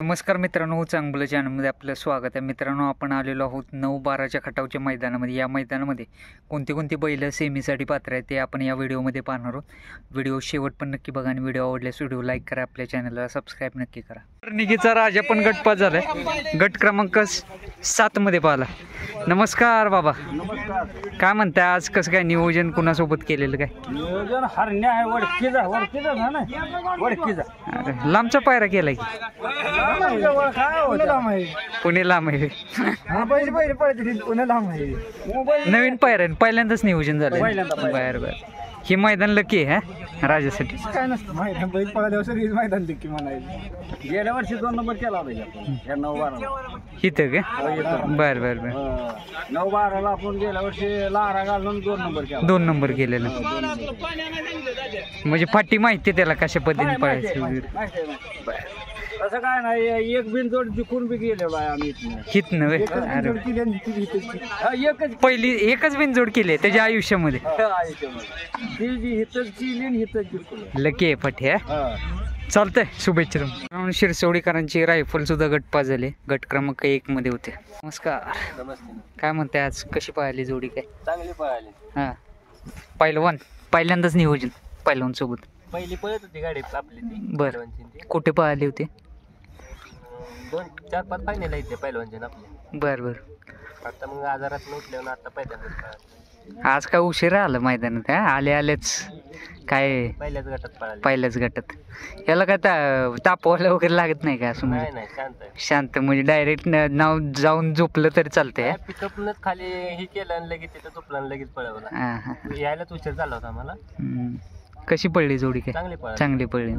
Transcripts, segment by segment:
नमस्कार मित्रांनो, चांगलं चॅनलमध्ये आपलं स्वागत आहे. मित्रांनो, आपण आलेलो आहोत 9-12च्या खटावच्या मैदानामध्ये. या मैदानामध्ये कोणती बैल सेमीसाठी पात्र आहेत ते आपण या व्हिडिओमध्ये पाहणार आहोत. व्हिडिओ शेवट पण नक्की बघा आणि व्हिडिओ आवडल्यास व्हिडिओ लाईक करा, आपल्या चॅनलला सबस्क्राईब नक्की करा. निगीचा राजा पण गटपास झालाय, गट क्रमांक 7 मध्ये पाहिला. नमस्कार बाबा, काय म्हणताय आज? कसं काय नियोजन कुणासोबत केलेलं? काय नियोजन हरण्या आहे, वडकीचा ना वडकीचा. अरे, लांबचा पायरा केलाय की पुणे लांब आहे. नवीन पायरा आहे, पहिल्यांदाच नियोजन झालं. बरं. हे मैदान लकी आहे हा राजासाठी. काय नसतं मैदान बैल पळाल्यावर सगळीच मैदान लिखी म्हणायची. गेल्या वर्षी 2 नंबर केला होता 9-12 इथं का? बरं 9-12ला आपण गेल्या वर्षी लारा घालून 2 नंबर केला. 2 नंबर केलेलं म्हणजे फाटी माहिती त्याला कशा पद्धतीने पळायचं वगैरे. असं काय नाही, एक बिनजोड जिंकून बी गेले बाय आम्ही हित नव्हे. पहिली एकच बिनजोड केली त्याच्या आयुष्यामध्ये. लकी आहे फाटी हा. चालतंय, शुभेच्छा तुम्हाला. शिरसवडीकरांची रायफल सुद्धा गटपास झाले, गट क्रमांक 1 मध्ये होते. नमस्कार. काय म्हणताय आज? कशी पाहिली जोडी? काय चांगली पळाली हा. पहिल्यांदाच नियोजन पहिलवान सोबत पहिली पळत होती गाडी आपली ती. बरं, कुठे पाहिली होती? 2-4-5 फायनल आहे ते पहिलवानचे आपले. बरं. आता मग आजारात उठल्यावर आता पहिल्यांदा आज काय उशिरा आलं मैदानात? आलेच काय पहिल्याच गटात. याला काय तापवायला वगैरे लागत नाही का? असं म्हणजे शांत म्हणजे डायरेक्ट नाव जाऊन झोपलं तरी चालतंय. पिकअपनच खाली हे केलं आणि लगेच तिथं झोपलं आणि लगेच पळवलं. यायलाच उशीर झाला होता मला. कशी पडली जोडी? काय चांगली पडली.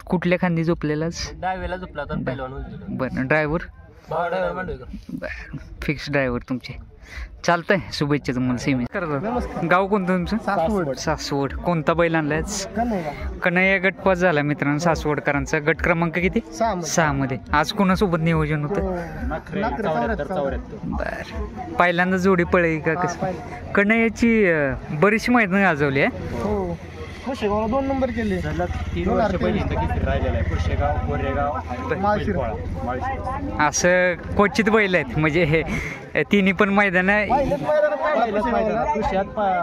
कुठल्या खांदी झोपलेलाच? डायवेला झोपला होता पहिलवान. बरं. ड्रायव्हर फिक्स ड्रायव्हर तुमचे. चालतंय, शुभेच्छा तुम्हाला. सेमी गाव कोणतं तुमचं? सासवड. कोणता बैल आणलाय? कन्हैया गटपास झाला मित्रांनो सासवडकरांचा. गट क्रमांक किती? 6 मध्ये. आज कोणासोबत नियोजन होतं? बर. पहिल्यांदा जोडी पळली का? कसं? कन्हैयाची बरीचशी मैदान गाजवली आहे. कुशेगावला 2 नंबर केले. 3 वर्ष पहिली राहिलेला आहे. कुशेगाव, कोरेगाव, असं क्वचित बैल आहेत म्हणजे हे तिन्ही पण मैदान.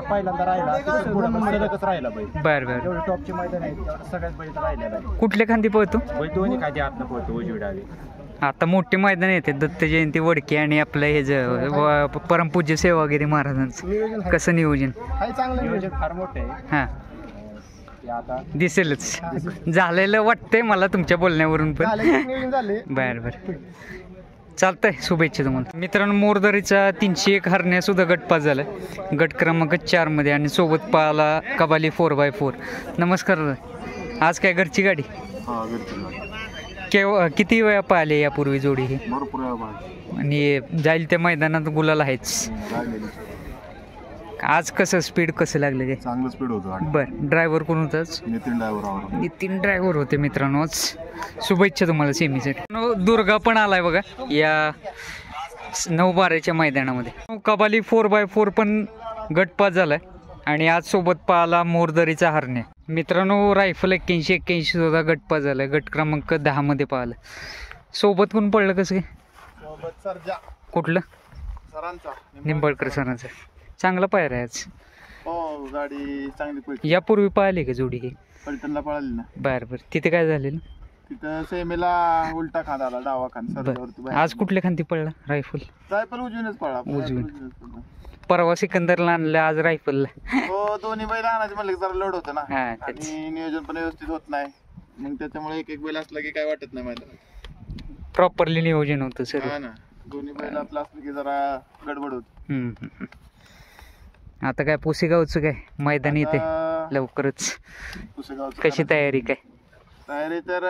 पहिल्यांदा राहिला. बरं. टॉपचे मैदान आहे सगळ्यात बैल राहिलेला आहे. कुठल्या खांदी पळतो? दोन्ही खांदी आतनं पळतो उजवी डावी. आता मोठे मैदान येते, दत्त जयंती, वडकी आणि आपलं हे जे परमपूज्य सेवागिरी महाराजांचं. कसं नियोजन? चांगलं नियोजन, फार मोठं आहे. हां, दिसेलच. झालेलं वाटतंय मला तुमच्या बोलण्यावरून पण. बरं. चालतंय, शुभेच्छा तुम्हाला. मित्रांनो, मोरदरीचा 301 हरण्या सुद्धा गटपास झाला, गट क्रमांक 4 मध्ये. आणि सोबत पाहिला कबाली 4x4. नमस्कार. आज काय घरची गाडी? किती वेळा पाहिले यापूर्वी जोडी ही? आणि जाईल त्या मैदानात गुलाल आहेच. आज कसं स्पीड कसं लागलं? ते चांगलं स्पीड होतं. बरं. ड्रायव्हर कोण होताच? नितीन ड्रायव्हर होते मित्रांनो. शुभेच्छा तुम्हाला सेमीसाठी. दुर्गा पण आलाय बघा या 9-12च्या मैदानामध्ये. कबाली 4x4 पण गटपास झालाय आणि आज सोबत पाहिला मोरदरीचा हरण्या. मित्रांनो, रायफल 81 सुद्धा गटपास झालाय, गट क्रमांक 10 मध्ये पाहिलं. सोबत कोण पडलं? कसं काय? कुठलं? निंबाळकर सरांचा. चांगला पायरा आहे आज. गाडी चांगली. यापूर्वी पाहिली का जोडी? ही पलटणला पळाली ना. बरं. तिथे काय झालेलं? तिथं सेमीला उलटा खांदा आला, डावा खांदा. आज कुठल्या खांदी पडला? रायफल उजवीनच पळला. उजवीन. परवा सिकंदरला आणलं, आज रायफलला. हो, दोन्ही बैल आणायचे म्हणलं जरा लोड होतं ना. आणि नियोजन पण व्यवस्थित होत नाही, मग त्याच्यामुळे एक बैल असला की काय वाटत नाही मैदानात. प्रॉपरली नियोजन होतं सर. हा ना, दोन्ही बैल आपलं असलं की जरा गडबड होत. आता काय पुसेगावचं काय मैदान येते लवकरच? कशी तयारी? काय तयारी तर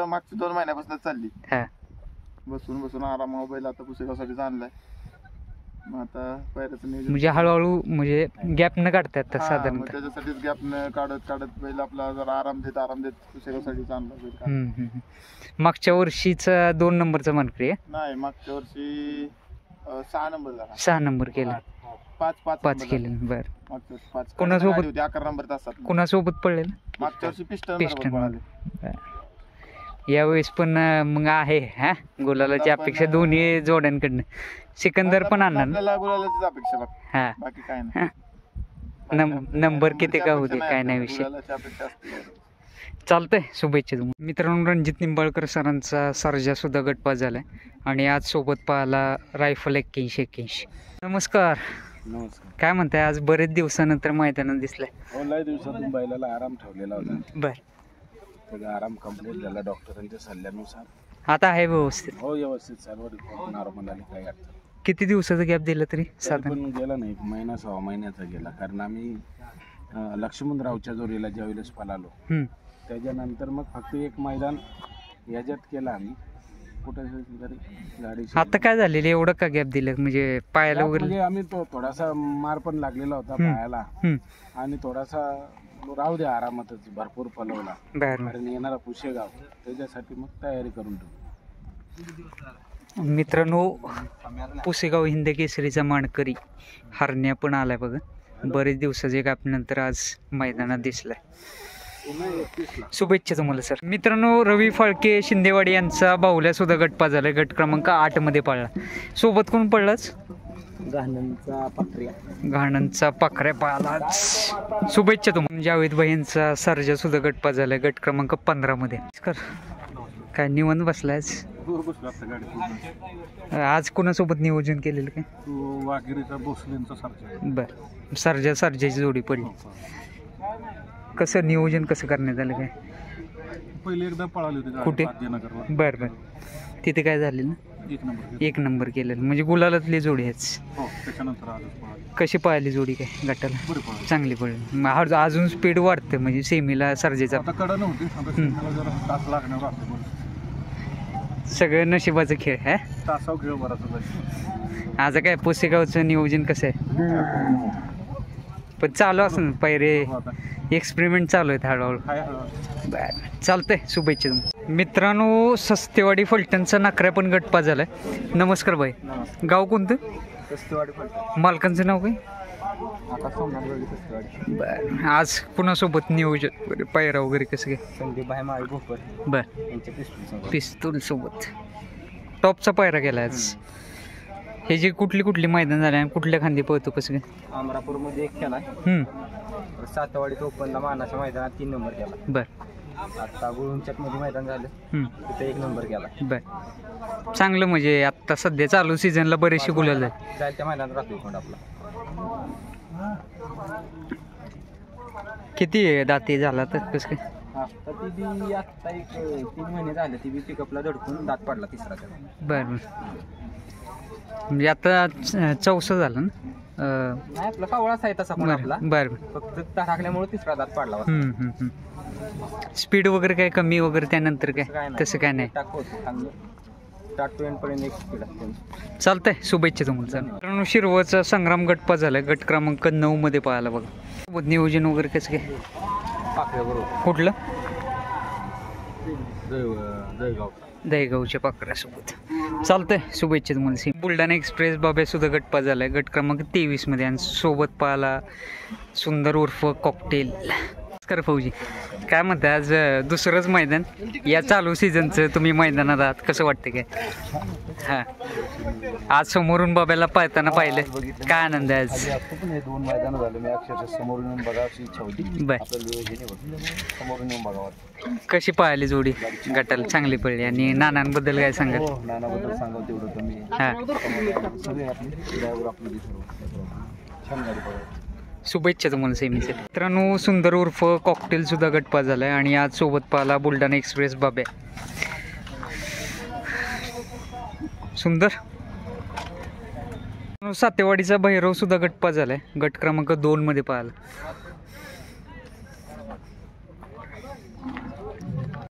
मागच्या 2 महिन्यापासून चालली. हा, बसून आराम. बैल आता पुसेगावसाठी आणलाय. मग आता पायऱ्याचं नियोजन म्हणजे हळूहळू म्हणजे गॅप न काढतात साधारण. त्याच्यासाठीच गॅप न काढत बैल आपला जरा आराम देत पुसेगावसाठी आणला. मागच्या वर्षीचा 2 नंबरचा मानकरी नाही, मागच्या वर्षी 6 नंबर झाला. 6 नंबर केला. 5 केले. बरं. कोणासोबत? 11 नंबर तासात. कोणासोबत पडलेलं? मागच्या वर्षी पिस्टन. यावेळेस पण मग आहे हा गुलालाची अपेक्षा दोन्ही जोड्यांकडनं. सिकंदर पण आणणार ना? आपल्याला गुलालाचीच अपेक्षा बघ, हा बाकी काय नाही. नंबर किती का होते काय नाही विषय. गुलालाची अपेक्षा असते. चालतंय, शुभेच्छा तुम्हाला. मित्रांनो, रणजित निंबाळकर सरांचा सर्जा सुद्धा गटपास झालाय आणि आज सोबत पाहिला रायफल 81-81. नमस्कार. नमस्कार. काय म्हणताय, आज बरेच दिवसानंतर मैदानात दिसलाय. लय दिवसातून बैलाला आराम ठेवलेला होता. बर, त्याचा आराम कंप्लीट झाला डॉक्टरांच्या सल्ल्यानुसार. आता आहे व्यवस्थित? हो व्यवस्थित, सर्व रिपोर्ट नॉर्मल आले, काय अडचण. किती दिवसाचा गॅप दिला तरी तरी साधारण? पण गेला नाही, 1-6 महिन्याचा गेला. कारण आम्ही लक्ष्मणरावच्या जोडीला ज्यावेळेस पळालो हम्म. त्याच्यानंतर मग फक्त एक मैदान याच्यात केलं आम्ही कुठे गाडी. आता काय झालेलं एवढं का गॅप दिलं, म्हणजे पायाला वगैरे? म्हणजे आम्ही तो थोडासा मार पण लागलेला होता पायाला आणि थोडासा राहू द्या आरामातच, भरपूर पलवला. कारण येणारा पुशेगाव त्याच्यासाठी मग तयारी करून ठेवू. मित्रांनो, पुसेगाव हिंद केसरीचा मानकरी हरण्या पण आलाय बघा. बरेच दिवसाचे गॅपनंतर आज मैदानात दिसलाय. शुभेच्छा तुम्हाला सर. मित्रांनो, रवी फाळके शिंदेवाडी यांचा बाहुल्या सुद्धा गटपास झाला, गट क्रमांक 8 मध्ये पडला. सोबत कोण पडलाच? घाणंचा पाखऱ्या पाहिला. शुभेच्छा तुम्हाला. जावेद भाई यांचा सर्जा सुद्धा गटपास झाला, गट क्रमांक 15 मध्ये. काय निवंत बसलायच आज? कोणासोबत नियोजन केलेलं काय? बर, सर्जाची जोडी पडली. कसं नियोजन कसं करण्यात आलं काय? पहिले एकदा पळाली होती कुठे? बर बर, तिथे काय झालेलं ना? 1 नंबर केलेलं, म्हणजे गुलालातली जोडी आहेच. कशी पळाली जोडी काय गटाला? चांगली पडली. अजून स्पीड वाढतं म्हणजे सेमीला सर्जेचा. सगळं नशिबाचा खेळ आहे. आज काय पुसेगावचं नियोजन कसं आहे? पण चालू असं ना पैरे एक्सपेरिमेंट चालू आहेत हळूहळू. बरं, चालतंय, शुभेच्छा तुम्हाला. मित्रांनो, सस्तेवाडी फलटणचा नकऱ्या पण गटपास झालाय. नमस्कार भाई. गाव कोणतं? मालकांचं नाव काय? बरं, आज कुणासोबत नियोजन पायरा वगैरे कसं काय? संदीप भाई माळी भोपर. बरं, पिस्तूल सोबत टॉपचा पायरा केला आज. हे जे कुठली मैदान झाले आणि कुठल्या खांदी पळतो कसं काय? अमरापूरमध्ये 1 केला. सातवाडीत ओपनला मानाच्या मैदानात 3 नंबर केला. बरं. आता गुळुंच्यात मध्ये मैदान झालं तिथे 1 नंबर केला. बरं, चांगलं. म्हणजे आता सध्या चालू सीझनला बरेचसे गुलाल आहेत. जायच्या मैदानात राहतो कोण आपला. किती दाते झाला तर कसं काय? आता ती बी आता 3 महिने झाले, ती बी पिकअपला धडकून दात पडला तिसरा त्याला. बरं, म्हणजे आता 14 झालं ना? नाही, आपला कावळाच आहे तसा पण आपला. बरं, फक्त टाकल्यामुळे तिसरा दात पडला. स्पीड वगैरे काय कमी वगैरे त्यानंतर काय तसं काय नाही? चालतंय, शुभेच्छा तुम्हाला. मित्रांनो, शिरवळचा संग्राम गटपास झालाय, गट क्रमांक 9 मध्ये पाहायला बघा. नियोजन वगैरे कसं काय? कुठलं? दहेगावच्या पाखऱ्यासोबत. चालतंय, शुभेच्छा तुम्हाला. बुलढाणा एक्सप्रेस बाब्या सुद्धा गटपास झालाय, गट क्रमांक 23 मध्ये. आणि सोबत पाहायला सुंदर उर्फ कॉकटेल. नमस्कार फौजी, काय म्हणताय? आज दुसरंच मैदान या चालू सीझनचं तुम्ही मैदानात आहात, कसं वाटतं काय? हां, आज समोरून बाब्याला पाहताना पाहिलं, काय आनंद आहे आज? 2 मैदान झाले, मी अक्षरशः समोरून बघायची इच्छा होती. समोरून बघावं. कशी पाहिली जोडी गटाला? चांगली पडली. आणि नानांबद्दल काय सांगाल? नानाबद्दल सांगाल तेवढं कमी. हां, सगळे आपली ड्रायव्हर आपली छान गाडी पडली. शुभेच्छा तुम्हाला सेमीचे. मित्रांनो, सुंदर उर्फ कॉकटेल सुद्धा गटपास झालाय आणि आज सोबत पाहिला बुलढाणा एक्सप्रेस बाब्या. सुंदर. सातेवाडीचा भैरव सुद्धा गटपास झालाय, गट क्रमांक 2 मध्ये पाहिला.